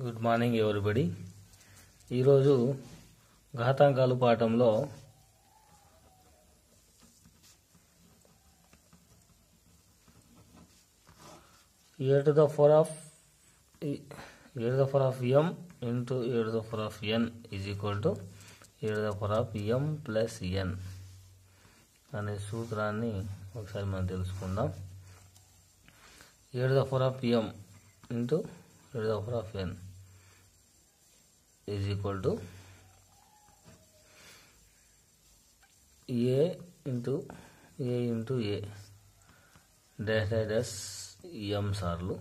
Good morning everybody. ఈరోజు ఘాతాంకాలు పాఠంలో e to the power of m into e to the power of n is equal to e to the power of m plus n అనే సూత్రాన్ని ఒకసారి మనం తెలుసుకుందాం. e to the power of m into e to the power of n is equal to a into a dash m సార్లు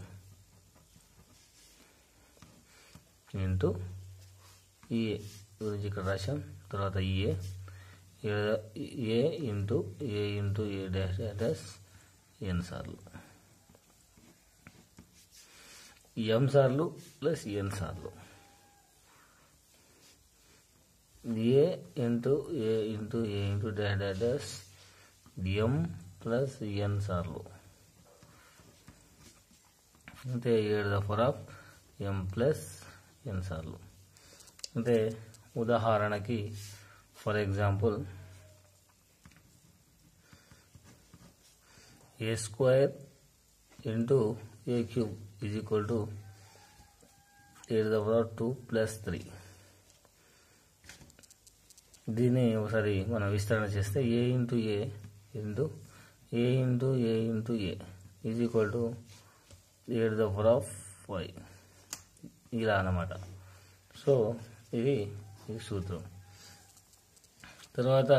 into ఏ గురించి ఇక్కడ రాశాం. తర్వాత ఏ into ఏ dash ఎన్ సార్లు, ఎం సార్లు ప్లస్ ఎన్ సార్లు, ఏ ఇంటూ డాష్ ఎం ప్లస్ ఎన్ సార్లు అంటే e to the power of m plus n సార్లు. అంటే ఉదాహరణకి for example a square into a cube is equal to e to the power of 2 plus 3. దీన్ని ఒకసారి మనం విస్తరణ చేస్తే a into a is equal to e to the power of 5 ఇలా అన్నమాట. సో ఇది సూత్రం. తర్వాత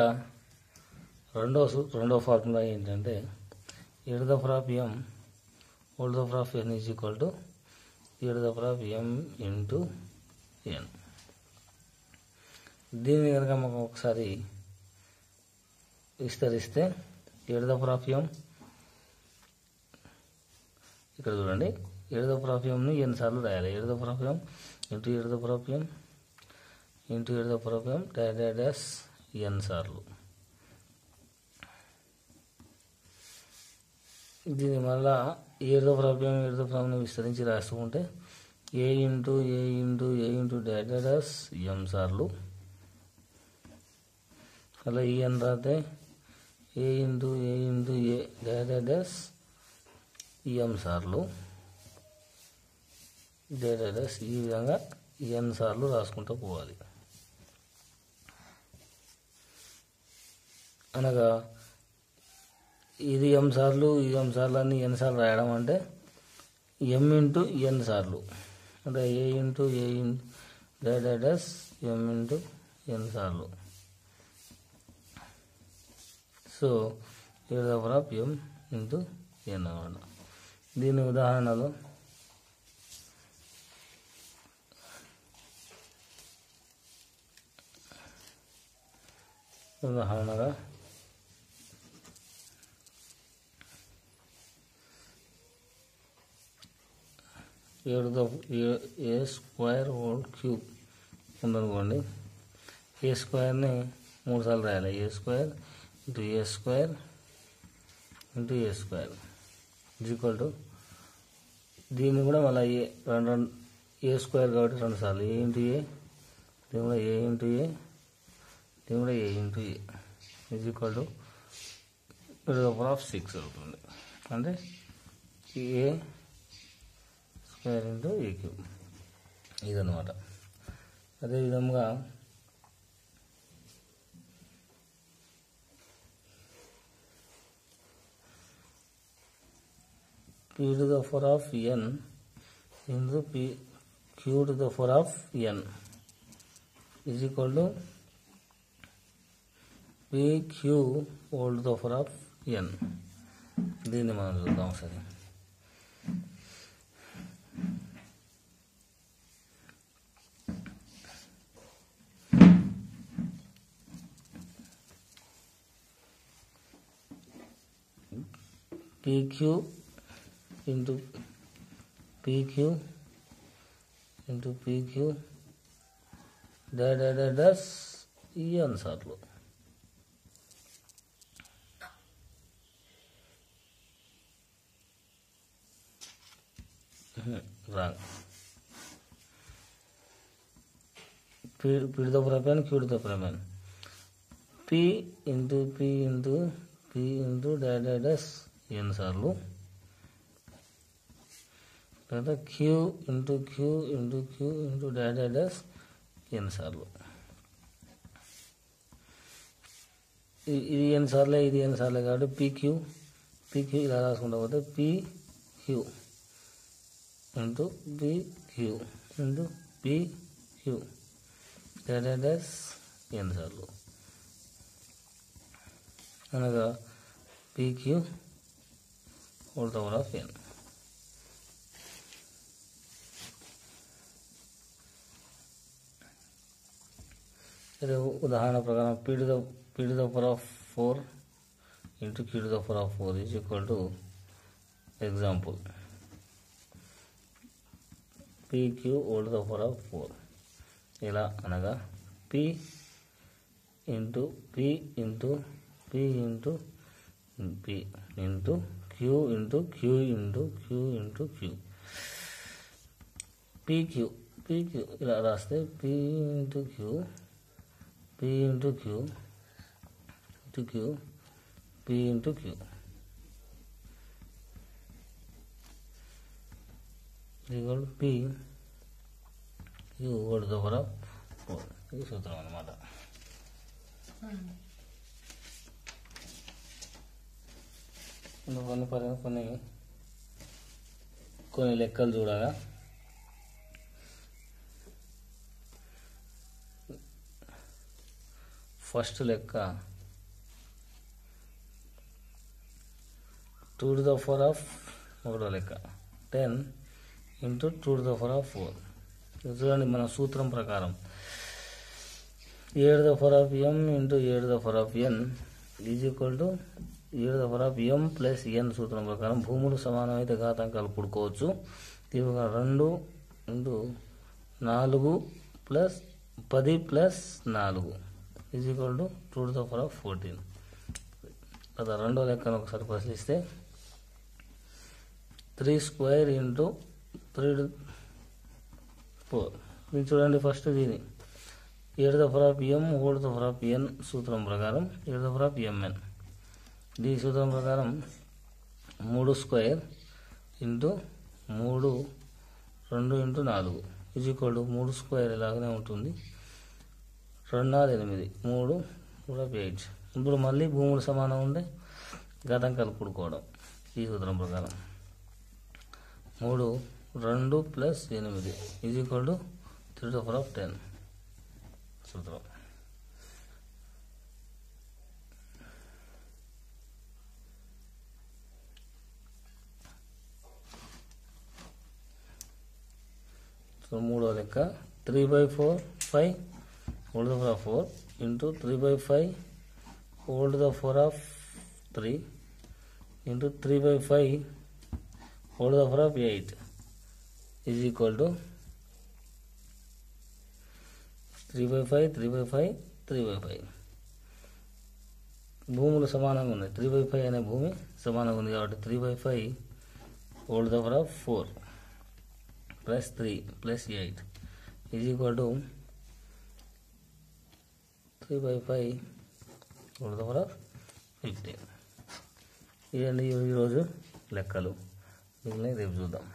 రెండో ఫార్ములా ఏంటంటే e to the power of m whole to the power of n is equal to e to the power of m into n. దీన్ని కనుక మనం ఒకసారి విస్తరిస్తే e to the power of m ఇక్కడ చూడండి, e to the power of m ని n సార్లు రాయాలి. e to the power of m into e to the power of m into e to the power of m dash n సార్లు. దీన్ని మళ్ళా e to the power of m e to the power of m విస్తరించి రాసుకుంటే ఏ into dash m సార్లు, అలా ఈ n రాతే ఏ into ఏ dash m సార్లు dash ఈ విధంగా n సార్లు రాసుకుంటూ పోవాలి. అనగా ఇది m సార్లు అని n సార్లు రాయడం అంటే m ఇంటూ n సార్లు, అంటే a into dash m into n సార్లు. So e to the power of m into n అన్నమాట. దీని ఉదాహరణగా ఏ స్క్వేర్ హోల్ క్యూబ్ ఉందనుకోండి. ఏ స్క్వేర్ని 3 సార్లు రాయాలి. A square into a square equal to దీన్ని కూడా మళ్ళీ ఏ స్క్వేర్ కాబట్టి 2 సార్లు ఏ ఇంటూ దీని కూడా a into a is equal to e to the power of 6 అవుతుంది. అంటే a square into a cube ఇదన్నమాట. అదేవిధంగా p to the power of n into q to the power of n is equal to pq whole to the power of n. దీన్ని మనం చూద్దాం ఒకసారి. pq into pq dash n సార్లు. Wrong. p to the power of n, q to the power of n. p into dash n సార్లు లేదా q into dash n సార్లు. ఇది n సార్లే, ఇది n సార్లే కాబట్టి pq ఇలా రాసుకుంటా పోతే pq into pq dash n సార్లు అనగా pq whole power of n. ఉదాహరణ ప్రకారం p to the power of 4 into q to the power of 4 is equal to example pq whole to the power of 4. ఇలా అనగా p into q into q pq ఇలా రాస్తే p into q into q equal to p q whole to the power of 4. ఇది సూత్రం అన్నమాట. కొన్ని లెక్కలు చూడగా ఫస్ట్ లెక్క 2 to the power of ఒకటో లెక్క 10 into 2 to the power of 4. చూడండి, మన సూత్రం ప్రకారం 7 to the power of m into 7 to the power of n is equal to 7 to the power of m plus n సూత్రం ప్రకారం భూములు సమానమైతే ఘాతాంకాలు కూడుకోవచ్చు. ఇవిగా 2 into 4 plus 10 plus 4 is equal to 2 to the power of 14. కదా రెండో లెక్కను ఒకసారి పరిశీలిస్తే 3 square into 3 to 4. ఇది చూడండి, ఫస్ట్ దీని 7 to the power of m whole to the power of n సూత్రం ప్రకారం 7 to the power of mn. దీని సూత్రం ప్రకారం 3 square into 3 2 into 4 is equal to 3 square ఇలాగనే ఉంటుంది. 2 4 8 3 కూడా 8. ఇప్పుడు మళ్ళీ భూములు సమానం ఉంటే ఘాతాంకాలు కూడుకోవడం ఈ సూత్రం ప్రకారం 3 2 plus 8 is equal to 3 to the power of 10 సూత్రం. సో మూడో లెక్క 3/4 5 whole to the power of 4 into 3/5 whole to the power of 3 into 3/5 whole to the power of 8 is equal to 3/5 3/5 3/5. భూములు సమానంగా ఉన్నాయి. 3/5 అనే భూమి సమానంగా ఉంది కాబట్టి 3/5 whole to the power of 4 plus 3 plus 8 is equal to 3/5 whole to the power of 15. ఇవన్నీ ఈరోజు లెక్కలు. మిగిలినవి రేపు చూద్దాం.